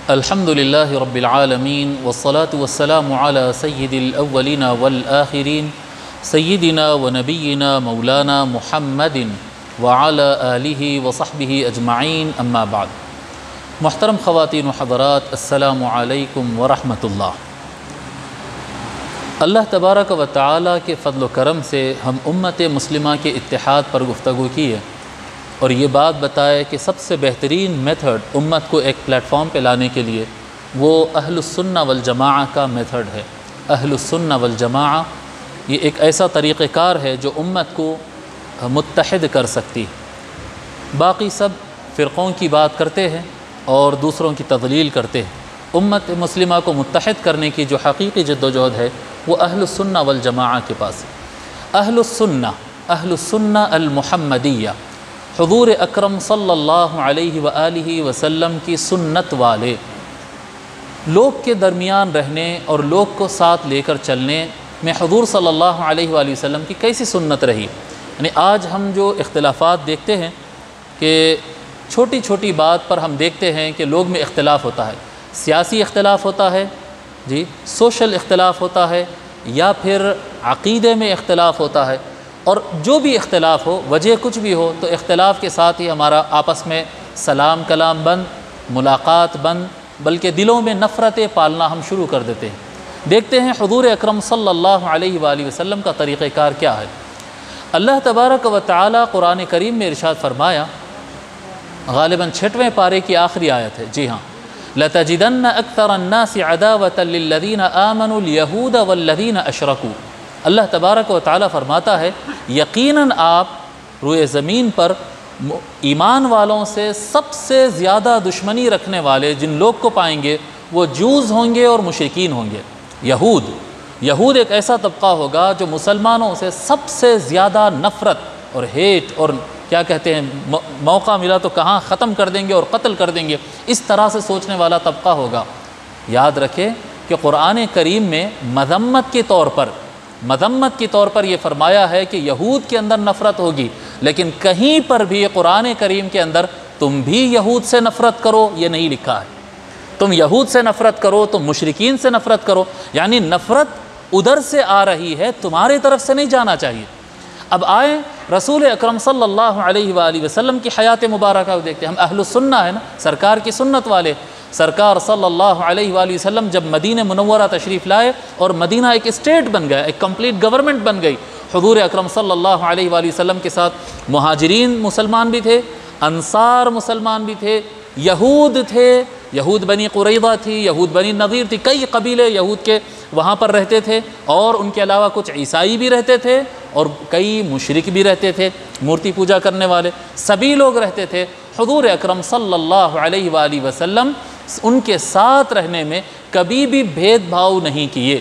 الحمد للہ رب العالمین والصلاة والسلام علی سید الاولین والآخرین سیدنا و نبینا مولانا محمد وعلی آلہ وصحبہ اجمعین اما بعد. محترم خواتین و حضرات، السلام علیکم ورحمۃ اللہ. اللہ تبارک و تعالی کے فضل و کرم سے ہم امت مسلمہ کے اتحاد پر گفتگو کی ہے اور یہ بات بتائے کہ سب سے بہترین میتھڈ امت کو ایک پلیٹ فارم پہ لانے کے لیے وہ اہل السنہ والجماعہ کا میتھڈ ہے. اہل السنہ والجماعہ یہ ایک ایسا طریقہ کار ہے جو امت کو متحد کر سکتی. باقی سب فرقوں کی بات کرتے ہیں اور دوسروں کی تضلیل کرتے ہیں. امت مسلمہ کو متحد کرنے کی جو حقیقی جد و جہد ہے وہ اہل السنہ والجماعہ کے پاس ہے. اہل السنہ المحمدیہ، حضور اکرم صلی اللہ علیہ وآلہ وسلم کی سنت والے، لوگ کے درمیان رہنے اور لوگ کو ساتھ لے کر چلنے میں حضور صلی اللہ علیہ وآلہ وسلم کی کیسی سنت رہی. یعنی آج ہم جو اختلافات دیکھتے ہیں کہ چھوٹی چھوٹی بات پر ہم دیکھتے ہیں کہ لوگ میں اختلاف ہوتا ہے، سیاسی اختلاف ہوتا ہے، سوشل اختلاف ہوتا ہے، یا پھر عقیدے میں اختلاف ہوتا ہے، اور جو بھی اختلاف ہو، وجہ کچھ بھی ہو، تو اختلاف کے ساتھ ہی ہمارا آپس میں سلام کلام بند، ملاقات بند، بلکہ دلوں میں نفرتیں پالنا ہم شروع کر دیتے ہیں. دیکھتے ہیں حضور اکرم صلی اللہ علیہ وآلہ وسلم کا طریقہ کار کیا ہے. اللہ تبارک و تعالی قرآن کریم میں ارشاد فرمایا، غالباً 6ویں پارے کی آخری آیت ہے. جی ہاں، لَتَجِدَنَّ أَكْثَرَ النَّاسِ عَدَاوَةً لِلَّذِينَ آمَنُوا الْيَهُودَ وَالَّذِينَ أَشْرَكُوا. اللہ تبارک و تعالی فرماتا ہے یقیناً آپ روئے زمین پر ایمان والوں سے سب سے زیادہ دشمنی رکھنے والے جن لوگ کو پائیں گے وہ جوز ہوں گے اور مشرکین ہوں گے. یہود ایک ایسا طبقہ ہوگا جو مسلمانوں سے سب سے زیادہ نفرت اور ہیٹ اور کیا کہتے ہیں، موقع ملا تو کہاں ختم کر دیں گے اور قتل کر دیں گے، اس طرح سے سوچنے والا طبقہ ہوگا. یاد رکھیں کہ قرآن کریم میں مذمت کے طور پر یہ فرمایا ہے کہ یہود کے اندر نفرت ہوگی، لیکن کہیں پر بھی قرآن کریم کے اندر تم بھی یہود سے نفرت کرو یہ نہیں لکھا ہے. تم یہود سے نفرت کرو، تم مشرکین سے نفرت کرو، یعنی نفرت ادھر سے آ رہی ہے، تمہاری طرف سے نہیں جانا چاہیے. اب آئیں رسول اکرم صلی اللہ علیہ وآلہ وسلم کی حیات مبارکہ کو دیکھتے ہیں. ہم اہل السنہ ہیں نا، سرکار کی سنت والے. سرکار صلی اللہ علیہ وآلہ وسلم جب مدینہ منورہ تشریف لائے اور مدینہ ایک اسٹیٹ بن گیا، ایک کمپلیٹ گورنمنٹ بن گئی، حضور اکرم صلی اللہ علیہ وآلہ وسلم کے ساتھ مہاجرین مسلمان بھی تھے، انصار مسلمان بھی تھے، یہود تھے، یہود بنی قریظہ تھی، یہود بنی نضیر تھی، کئی قبیلے یہود کے وہاں پر رہتے تھے، اور ان کے علاوہ کچھ عیسائی بھی رہتے تھے اور کئی مشرک بھی رہتے تھے، مورتی پوجا کرنے والے، سبھی لوگ رہتے تھے. حضور اکرم صلی اللہ علیہ وآلہ وسلم ان کے ساتھ رہنے میں کبھی بھی بھید بھاؤ نہیں کیے،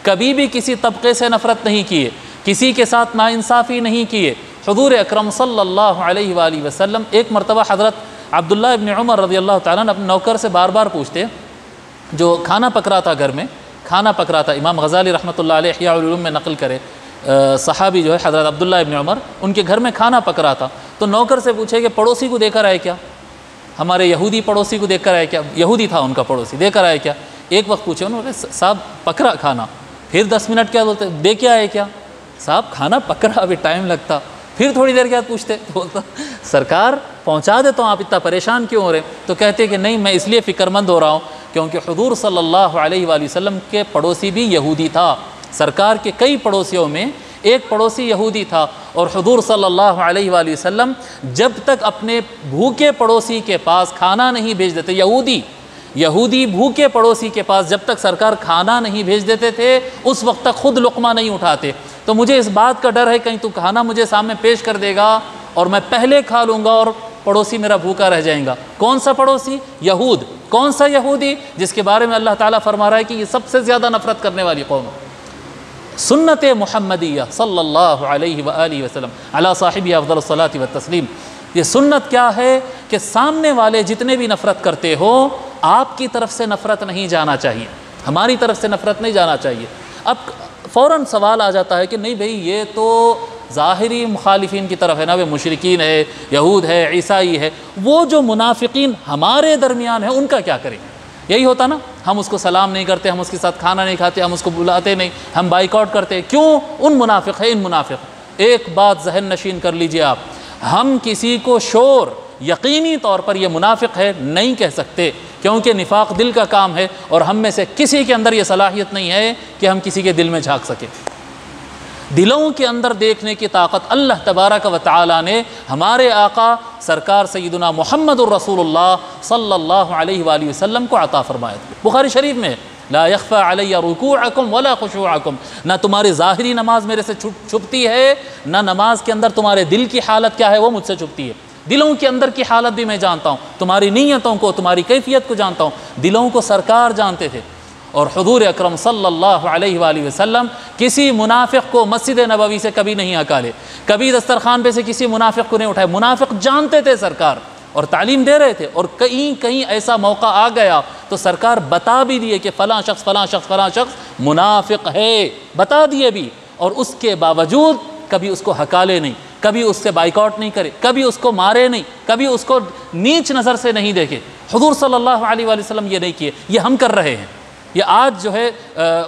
کبھی بھی کسی طبقے سے نفرت نہیں کیے، کسی کے ساتھ ناانصافی نہیں کیے. حضور اکرم صلی اللہ علیہ وآلہ وسلم ایک مرتبہ حضرت عبداللہ ابن عمر رضی اللہ تعالیٰ نے اپنے نوکر سے بار بار پوچھتے، جو کھانا پک رہا تھا گھر میں، کھانا پک رہا تھا، امام غزالی رحمۃ اللہ علیہ احیاء العلوم میں نقل کرے، صحابی جو ہے حضرت عبداللہ ابن عمر، ان کے گھر میں کھانا پک رہا تھا تو نوکر سے پوچھے کہ پڑوسی کو دے کر آئے کیا، ہمارے یہودی پڑوسی کو دیکھ کر آئے کیا، یہودی تھا ان کا پڑوسی، دے کر آئے کیا. ایک وقت پوچھے انہوں نے، صاحب پک رہا کھانا، پھر 10 منٹ کیا بولتے، دے کے آئے کیا، صاحب کھانا پک رہا ابھی ٹائم لگتا، پھر تھوڑی دیر کے بعد پوچھتے، بولتا سرکار پہنچا دیتا ہوں، آپ اتنا پریشان کیوں ہو رہے؟ تو کہتے کہ نہیں، میں اس لیے فکر مند ہو رہا ہوں کیونکہ حضور صلی اللہ علیہ وآلہ وسلم کے پڑوسی بھی یہودی تھا. سرکار کے کئی پڑوسیوں میں ایک پڑوسی یہودی تھا، اور حضور صلی اللہ علیہ وآلہ وسلم جب تک اپنے بھوکے پڑوسی کے پاس کھانا نہیں بھیج دیتے، یہودی بھوکے پڑوسی کے پاس جب تک سرکار کھانا نہیں بھیج دیتے تھے اس وقت تک خود لقمہ نہیں اٹھاتے. تو مجھے اس بات کا ڈر ہے کہیں تو کھانا مجھے سامنے پیش کر دے گا اور میں پہلے کھا لوں گا اور پڑوسی میرا بھوکا رہ جائیں گا. کون سا پڑوسی؟ یہود. کون سا یہودی؟ جس کے بارے میں اللہ تعالیٰ فرما رہا ہے کہ یہ سب سے زیادہ نفرت کرنے والی قوم. سنت محمدیہ صلی اللہ علیہ وآلہ وسلم علی صاحبہ افضل الصلاۃ والتسلیم. یہ سنت کیا ہے کہ سامنے والے جتنے بھی نفرت کرتے ہو، آپ کی طرف سے نفرت نہیں جانا چاہیے، ہماری طرف سے نفرت نہیں جانا چاہیے. اب فوراً سوال آ جاتا ہے کہ نہیں بھئی، یہ تو ظاہری مخالفین کی طرف ہے نا، وہ مشرکین ہے، یہود ہے، عیسائی ہے، وہ جو منافقین ہمارے درمیان ہیں ان کا کیا کریں؟ یہی ہوتا نا، ہم اس کو سلام نہیں کرتے، ہم اس کے ساتھ کھانا نہیں کھاتے، ہم اس کو بلاتے نہیں، ہم بائیکاٹ کرتے، کیوں؟ ان منافق ہے، ان منافق۔ ایک بات ذہن نشین کر لیجئے آپ، ہم کسی کو شور یقینی طور پر یہ منافق ہے نہیں کہہ سکتے، کیونکہ نفاق دل کا کام ہے، اور ہم میں سے کسی کے اندر یہ صلاحیت نہیں ہے کہ ہم کسی کے دل میں جھانک سکیں۔ دلوں کے اندر دیکھنے کی طاقت اللہ تبارک و تعالی نے ہمارے آقا سرکار سیدنا محمد الرسول اللہ صلی اللہ علیہ وآلہ وسلم کو عطا فرمایا۔ بخاری شریف میں لا یخفی علی رکوعکم ولا خشوعکم، نہ تمہاری ظاہری نماز میرے سے چھپتی ہے، نہ نماز کے اندر تمہارے دل کی حالت کیا ہے وہ مجھ سے چھپتی ہے۔ دلوں کے اندر کی حالت بھی میں جانتا ہوں، تمہاری نیتوں کو، تمہاری کیفیت کو جانتا ہوں۔ دلوں کو سرکار جانتے تھے، اور حضور اکرم صلی اللہ علیہ وآلہ وسلم کسی منافق کو مسجد نبوی سے کبھی نہیں ہکالے، کبھی دسترخوان پہ سے کسی منافق کو نہیں اٹھائے۔ منافق جانتے تھے سرکار اور تعلیم دے رہے تھے، اور کہیں ایسا موقع آ گیا تو سرکار بتا بھی دیے کہ فلاں شخص فلاں شخص فلاں شخص منافق ہے، بتا دیے بھی، اور اس کے باوجود کبھی اس کو ہکالے نہیں، کبھی اس سے بائیکاٹ نہیں کرے، کبھی اس کو مارے نہیں، کبھی اس کو نیچ نظر سے نہیں دیکھے۔ حضور صلی اللہ علیہ وآلہ وسلم یہ نہیں کیے، یہ ہم کر رہے ہیں۔ یہ آج جو ہے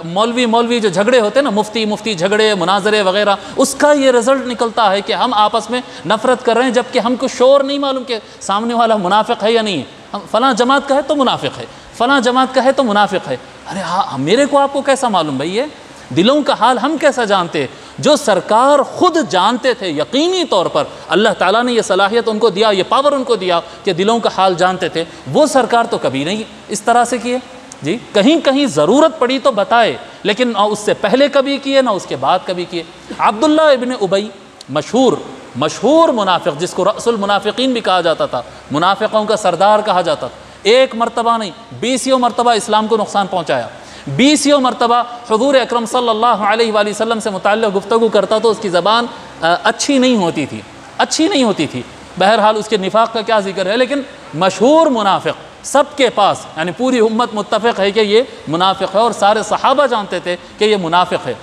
مولوی جو جھگڑے ہوتے ہیں نا، مفتی جھگڑے، مناظرے وغیرہ، اس کا یہ رزلٹ نکلتا ہے کہ ہم آپس میں نفرت کر رہے ہیں، جبکہ ہم کو شور نہیں معلوم کہ سامنے والا منافق ہے یا نہیں ہے۔ فلاں جماعت کا ہے تو منافق ہے، فلاں جماعت کا ہے تو منافق ہے۔ ارے ہاں، میرے کو آپ کو کیسا معلوم بھائی؟ یہ دلوں کا حال ہم کیسا جانتے؟ جو سرکار خود جانتے تھے یقینی طور پر، اللہ تعالیٰ نے یہ صلاحیت ان کو دیا، یہ پاور ان کو دیا کہ دلوں کا حال جانتے تھے، وہ سرکار تو کبھی نہیں اس طرح سے کیے۔ جی کہیں ضرورت پڑی تو بتائے، لیکن نہ اس سے پہلے کبھی کیے نہ اس کے بعد کبھی کیے۔ عبداللہ ابن ابی، مشہور منافق، جس کو رأس المنافقین بھی کہا جاتا تھا، منافقوں کا سردار کہا جاتا تھا، ایک مرتبہ نہیں 20 مرتبہ اسلام کو نقصان پہنچایا۔ 20 مرتبہ حضور اکرم صلی اللہ علیہ وآلہ وسلم سے متعلق گفتگو کرتا تو اس کی زبان اچھی نہیں ہوتی تھی۔ بہرحال اس کے نفاق کا کیا ذکر ہے، لیکن مشہور منافق، سب کے پاس، یعنی پوری امت متفق ہے کہ یہ منافق ہے، اور سارے صحابہ جانتے تھے کہ یہ منافق ہے۔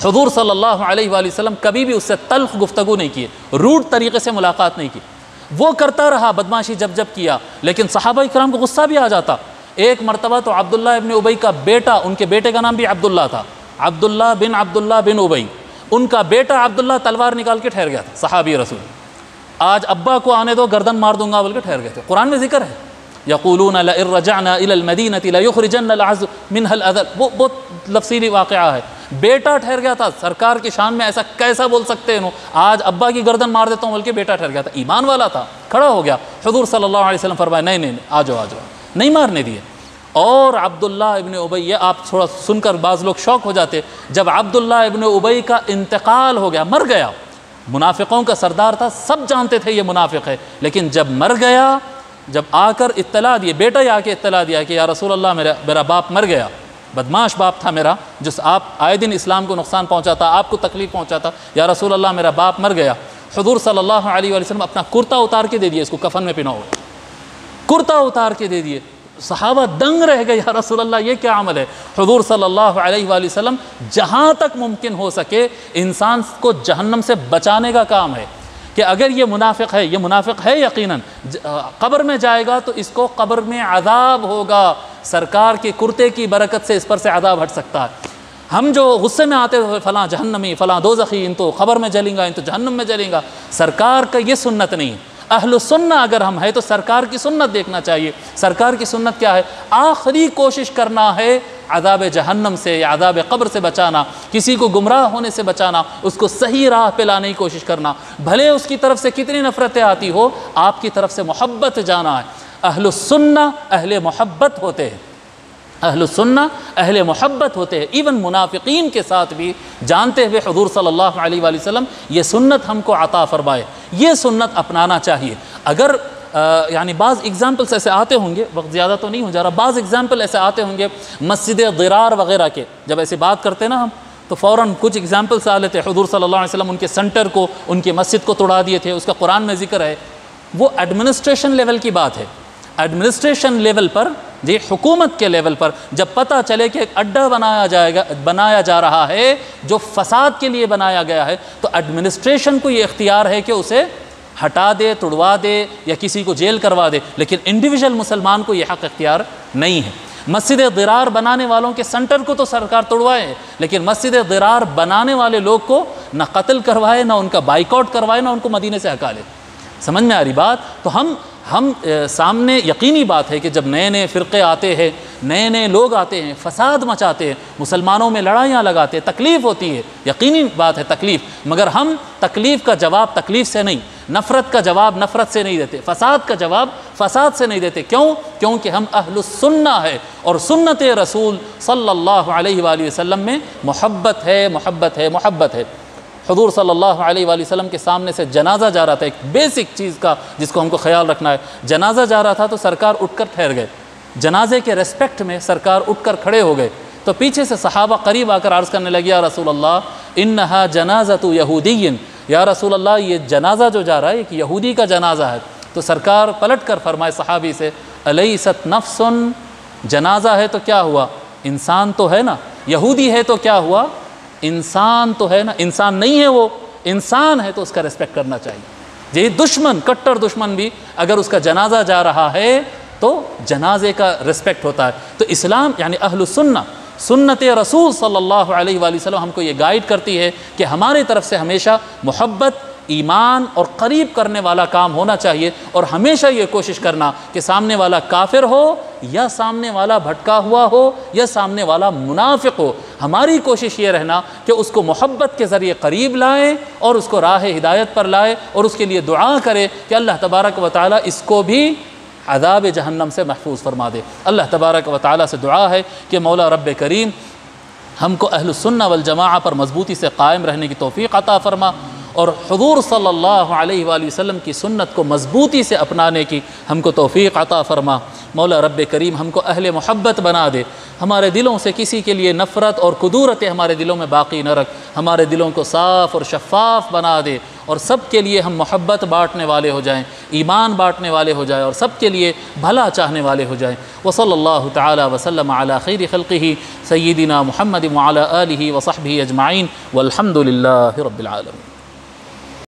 حضور صلی اللہ علیہ وآلہ وسلم کبھی بھی اس سے تلخ گفتگو نہیں کیے، روڈ طریقے سے ملاقات نہیں کی۔ وہ کرتا رہا بدماشی جب کیا، لیکن صحابہ اکرام کو غصہ بھی آ جاتا۔ ایک مرتبہ تو عبداللہ ابن ابی کا بیٹا، ان کے بیٹے کا نام بھی عبداللہ تھا، عبداللہ بن ابی، ان کا بیٹا عبداللہ تلوار نکال کے ٹھہر گیا تھا، صحابی رسول۔ آج ابا کو آنے دو گردن مار دوں گا بول کے ٹھہر گئے تھے۔ قرآن میں ذکر ہے، یقولون لئن رجعنا الى المدینۃ لیخرجن العز منها الاذل، وہ بہت تفصیلی واقعہ ہے۔ بیٹا ٹھہر گیا تھا، سرکار کی شان میں ایسا کیسا بول سکتے ہیں؟ آج ابا کی گردن مار دیتا ہوں بلکہ بیٹا ٹھہر گیا تھا، ایمان والا تھا، کھڑا ہو گیا۔ حضور صلی اللہ علیہ وسلم فرمایا نہیں آ جاؤ، نہیں مارنے دیے۔ اور عبداللہ ابن ابی، یہ آپ تھوڑا سن کر بعض لوگ شوق ہو جاتے، جب عبداللہ ابن ابی کا انتقال ہو گیا، مر گیا، منافقوں کا سردار تھا، سب جانتے تھے یہ منافق ہے، لیکن جب مر گیا، جب آ کر اطلاع دیے، بیٹا ہی آ کے اطلاع دیا کہ یا رسول اللہ میرا باپ مر گیا، بدماش باپ تھا میرا، جس آپ آئے دن اسلام کو نقصان پہنچاتا، آپ کو تکلیف پہنچاتا، یا رسول اللہ میرا باپ مر گیا۔ حضور صلی اللہ علیہ وآلہ وسلم اپنا کرتا اتار کے دے دیے، اس کو کفن میں پہناؤ، کرتا اتار کے دے دیے۔ صحابہ دنگ رہ گئے، یا رسول اللہ یہ کیا عمل ہے؟ حضور صلی اللہ علیہ وآلہ وسلم جہاں تک ممکن ہو سکے انسان کو جہنم سے بچانے کا کام ہے، کہ اگر یہ منافق ہے یقیناً، قبر میں جائے گا تو اس کو قبر میں عذاب ہوگا، سرکار کے کرتے کی برکت سے اس پر سے عذاب ہٹ سکتا ہے۔ ہم جو غصے میں آتے ہوئے فلاں جہنمی، فلاں دوزخی، ان تو قبر میں جلیں گا، ان تو جہنم میں جلیں گا، سرکار کا یہ سنت نہیں۔ اہل سنہ اگر ہم ہیں تو سرکار کی سنت دیکھنا چاہیے۔ سرکار کی سنت کیا ہے؟ آخری کوشش کرنا ہے عذاب جہنم سے یا عذاب قبر سے بچانا، کسی کو گمراہ ہونے سے بچانا، اس کو صحیح راہ پہ لانے کی کوشش کرنا، بھلے اس کی طرف سے کتنی نفرتیں آتی ہو، آپ کی طرف سے محبت جانا ہے۔ اہل السنہ اہل محبت ہوتے ہیں، اہل السنہ اہل محبت ہوتے ہیں، ایون منافقین کے ساتھ بھی، جانتے ہوئے حضور صلی اللہ علیہ وآلہ وسلم یہ سنت ہم کو عطا فرمائے، یہ سنت اپنانا چاہیے۔ اگر یعنی بعض ایگزامپلس ایسے آتے ہوں گے، وقت زیادہ تو نہیں ہو جا رہا، بعض ایگزامپل ایسے آتے ہوں گے مسجد ضرار وغیرہ کے، جب ایسے بات کرتے نا ہم تو فوراً کچھ ایگزامپلس آ لیتے۔ حضور صلی اللہ علیہ وسلم ان کے سنٹر کو، ان کی مسجد کو توڑا دیے تھے، اس کا قرآن میں ذکر ہے۔ وہ ایڈمنسٹریشن لیول کی بات ہے، ایڈمنسٹریشن لیول پر جی حکومت کے لیول پر جب پتہ چلے کہ ایک اڈا بنایا جا رہا ہے جو فساد کے لیے بنایا گیا ہے، تو ایڈمنسٹریشن کو یہ اختیار ہے کہ اسے ہٹا دے، توڑوا دے یا کسی کو جیل کروا دے، لیکن انڈیویژل مسلمان کو یہ حق اختیار نہیں ہے۔ مسجد ضرار بنانے والوں کے سنٹر کو تو سرکار توڑوائے، لیکن مسجد ضرار بنانے والے لوگ کو نہ قتل کروائے، نہ ان کا بائیکاٹ کروائے، نہ ان کو مدینے سے ہٹا لے۔ سمجھ میں آ رہی بات؟ تو ہم سامنے یقینی بات ہے کہ جب نئے نئے فرقے آتے ہیں، نئے نئے لوگ آتے ہیں، فساد مچاتے ہیں، مسلمانوں میں لڑائیاں لگاتے ہیں، تکلیف ہوتی ہے، یقینی بات ہے تکلیف، مگر ہم تکلیف کا جواب تکلیف سے نہیں، نفرت کا جواب نفرت سے نہیں دیتے، فساد کا جواب فساد سے نہیں دیتے۔ کیونکہ ہم اہل السنہ ہے، اور سنت رسول صلی اللہ علیہ وآلہ وسلم میں محبت ہے، محبت ہے، محبت ہے۔ حضور صلی اللہ علیہ وآلہ وسلم کے سامنے سے جنازہ جا رہا تھا، ایک بیسک چیز کا جس کو ہم کو خیال رکھنا ہے، جنازہ جا رہا تھا تو سرکار اٹھ کر ٹھہر گئے، جنازے کے ریسپیکٹ میں سرکار اٹھ کر کھڑے ہو گئے، تو پیچھے سے صحابہ قریب آ کر عرض کرنے لگے، یا رسول اللہ انہا جنازۃ یہودی، یا رسول اللہ یہ جنازہ جو جا رہا ہے ایک یہودی کا جنازہ ہے۔ تو سرکار پلٹ کر فرمائے صحابی سے، الیست نفس، جنازہ ہے تو کیا ہوا، انسان تو ہے نا، یہودی ہے تو کیا ہوا، انسان تو ہے نا، انسان نہیں ہے وہ، انسان ہے تو اس کا ریسپیکٹ کرنا چاہیے۔ یہ دشمن، کٹر دشمن بھی اگر اس کا جنازہ جا رہا ہے تو جنازے کا ریسپیکٹ ہوتا ہے۔ تو اسلام یعنی اہل السنہ، سنت رسول صلی اللہ علیہ وآلہ وسلم ہم کو یہ گائیڈ کرتی ہے کہ ہماری طرف سے ہمیشہ محبت، ایمان اور قریب کرنے والا کام ہونا چاہیے، اور ہمیشہ یہ کوشش کرنا کہ سامنے والا کافر ہو یا سامنے والا بھٹکا ہوا ہو یا سامنے والا منافق ہو، ہماری کوشش یہ رہنا کہ اس کو محبت کے ذریعے قریب لائیں اور اس کو راہ ہدایت پر لائے، اور اس کے لیے دعا کرے کہ اللہ تبارک و تعالی اس کو بھی عذاب جہنم سے محفوظ فرما دے۔ اللہ تبارک و تعالی سے دعا ہے کہ مولا رب کریم ہم کو اہل السنہ والجماعہ پر مضبوطی سے قائم رہنے کی توفیق عطا فرما، اور حضور صلی اللہ علیہ وآلہ وسلم کی سنت کو مضبوطی سے اپنانے کی ہم کو توفیق عطا فرما۔ مولا رب کریم ہم کو اہل محبت بنا دے، ہمارے دلوں سے کسی کے لیے نفرت اور کدورتیں ہمارے دلوں میں باقی نہ رکھ، ہمارے دلوں کو صاف اور شفاف بنا دے، اور سب کے لیے ہم محبت بانٹنے والے ہو جائیں، ایمان بانٹنے والے ہو جائیں، اور سب کے لیے بھلا چاہنے والے ہو جائیں۔ وصلی اللہ تعالی وسلم علی خیر خلقہ سیدنا محمد وعلی آلہ وصحبہ اجمعین، والحمد للہ رب العالمین۔